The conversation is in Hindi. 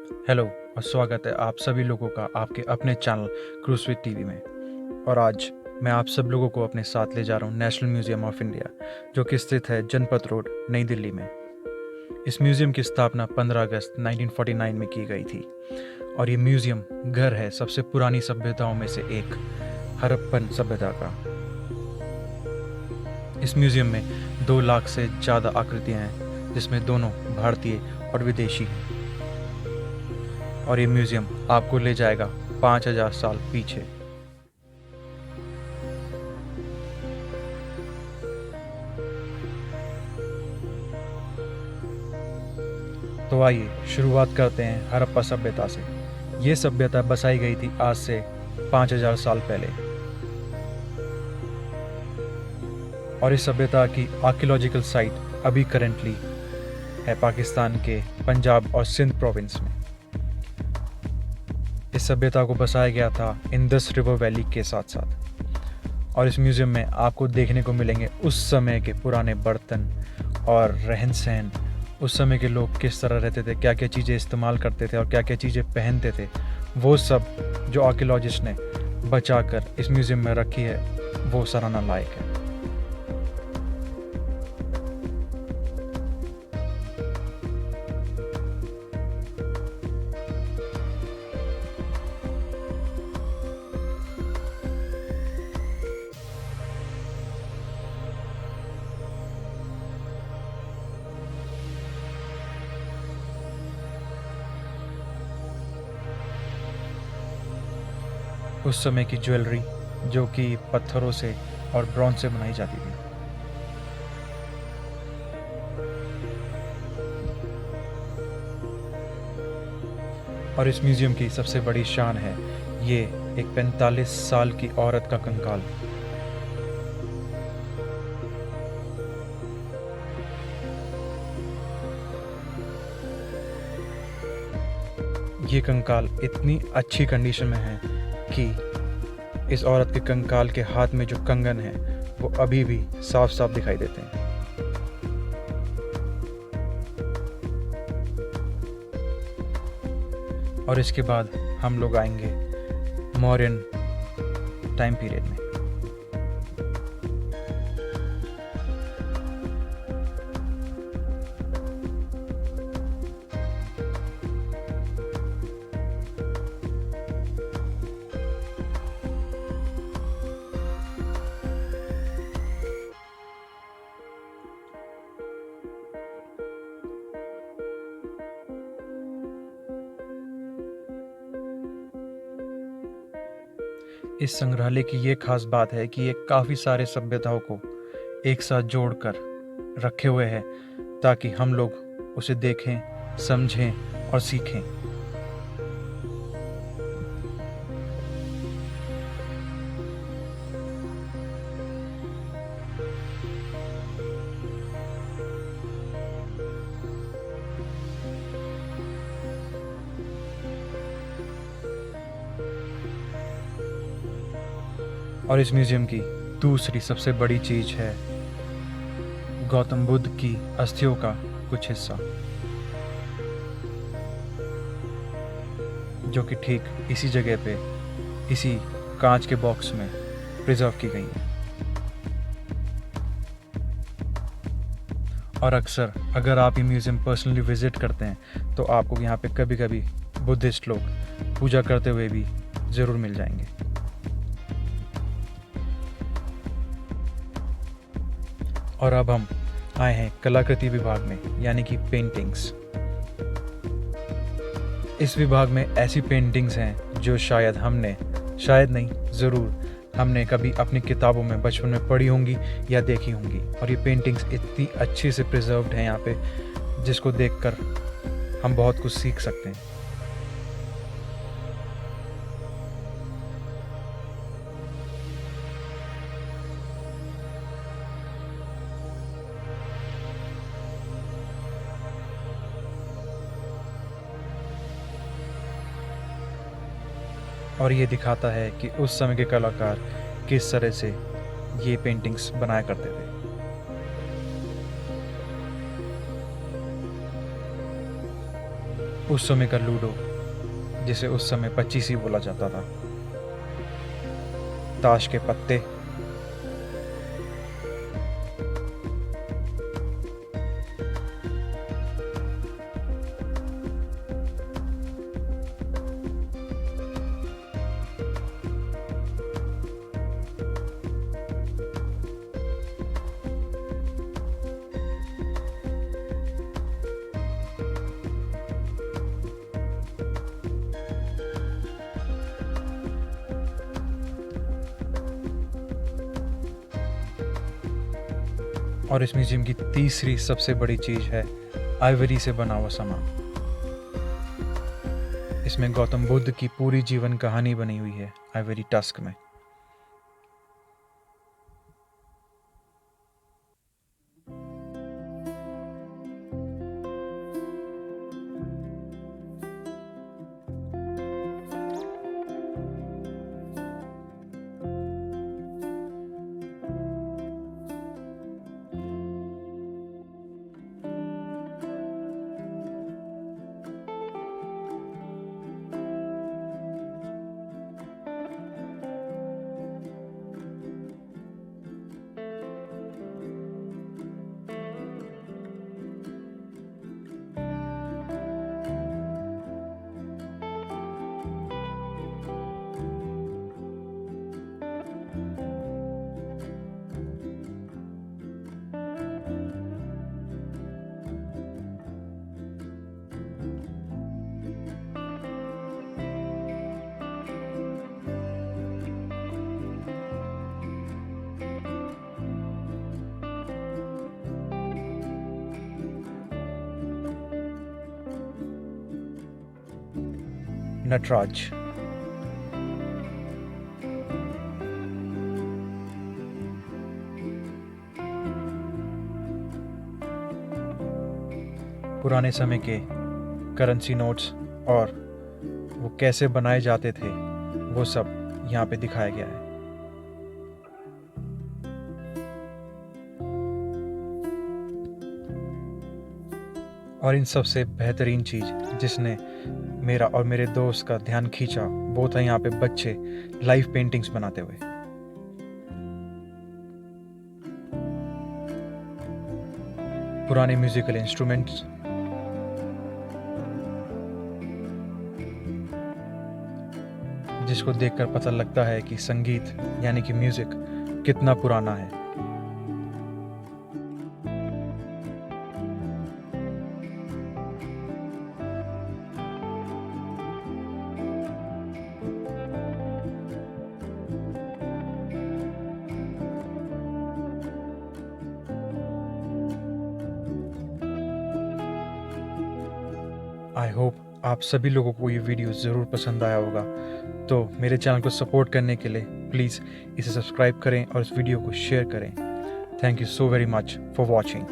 हेलो और स्वागत है आप सभी लोगों का आपके अपने चैनल क्रूज विद टीवी में। और आज मैं आप सब लोगों को अपने साथ ले जा रहा हूँ नेशनल म्यूजियम ऑफ इंडिया, जो कि स्थित है जनपथ रोड, नई दिल्ली में। इस म्यूजियम की स्थापना 15 अगस्त 1949 में की गई थी और ये म्यूजियम घर है सबसे पुरानी सभ्यताओं में से एक, हड़प्पन सभ्यता का। इस म्यूजियम में 2 लाख से ज़्यादा आकृतियाँ हैं, जिसमें दोनों भारतीय और विदेशी हैं। और ये म्यूजियम आपको ले जाएगा 5000 साल पीछे। तो आइए शुरुआत करते हैं हड़प्पा सभ्यता से। ये सभ्यता बसाई गई थी आज से 5000 साल पहले और इस सभ्यता की आर्कियोलॉजिकल साइट अभी करेंटली है पाकिस्तान के पंजाब और सिंध प्रोविंस में। इस सभ्यता को बसाया गया था इंडस रिवर वैली के साथ साथ। और इस म्यूज़ियम में आपको देखने को मिलेंगे उस समय के पुराने बर्तन और रहन सहन, उस समय के लोग किस तरह रहते थे, क्या क्या चीज़ें इस्तेमाल करते थे और क्या क्या चीज़ें पहनते थे। वो सब जो आर्कियोलॉजिस्ट ने बचा कर इस म्यूज़ियम में रखी है, वो सराहना लायक है। उस समय की ज्वेलरी जो कि पत्थरों से और ब्रॉन्ज से बनाई जाती थी। और इस म्यूज़ियम की सबसे बड़ी शान है ये एक 45 साल की औरत का कंकाल। ये कंकाल इतनी अच्छी कंडीशन में है कि इस औरत के कंकाल के हाथ में जो कंगन है वो अभी भी साफ साफ दिखाई देते हैं। और इसके बाद हम लोग आएंगे मौर्यन टाइम पीरियड में। इस संग्रहालय की ये खास बात है कि ये काफ़ी सारे सभ्यताओं को एक साथ जोड़कर रखे हुए हैं ताकि हम लोग उसे देखें, समझें और सीखें। और इस म्यूज़ियम की दूसरी सबसे बड़ी चीज़ है गौतम बुद्ध की अस्थियों का कुछ हिस्सा, जो कि ठीक इसी जगह पे, इसी कांच के बॉक्स में प्रिजर्व की गई है। और अक्सर अगर आप ये म्यूज़ियम पर्सनली विज़िट करते हैं तो आपको यहाँ पे कभी कभी बुद्धिस्ट लोग पूजा करते हुए भी ज़रूर मिल जाएंगे। और अब हम आए हैं कलाकृति विभाग में, यानी कि पेंटिंग्स। इस विभाग में ऐसी पेंटिंग्स हैं जो शायद नहीं, ज़रूर हमने कभी अपनी किताबों में बचपन में पढ़ी होंगी या देखी होंगी। और ये पेंटिंग्स इतनी अच्छे से प्रिजर्व्ड हैं यहाँ पे, जिसको देखकर हम बहुत कुछ सीख सकते हैं। और ये दिखाता है कि उस समय के कलाकार किस तरह से ये पेंटिंग्स बनाया करते थे। उस समय का लूडो, जिसे उस समय 25 ही बोला जाता था, ताश के पत्ते, और इस म्यूजियम की तीसरी सबसे बड़ी चीज है आइवरी से बना हुआ सामान। इसमें गौतम बुद्ध की पूरी जीवन कहानी बनी हुई है आइवरी टस्क में। नटराज। पुराने समय के करेंसी नोट्स और वो कैसे बनाए जाते थे वो सब यहाँ पे दिखाया गया है। और इन सबसे बेहतरीन चीज़ जिसने मेरा और मेरे दोस्त का ध्यान खींचा वो था यहाँ पे बच्चे लाइव पेंटिंग्स बनाते हुए। पुराने म्यूजिकल इंस्ट्रूमेंट्स, जिसको देखकर पता लगता है कि संगीत यानी कि म्यूजिक कितना पुराना है। आई होप आप सभी लोगों को ये वीडियो ज़रूर पसंद आया होगा। तो मेरे चैनल को सपोर्ट करने के लिए प्लीज़ इसे सब्सक्राइब करें और इस वीडियो को शेयर करें। Thank you so very much for watching.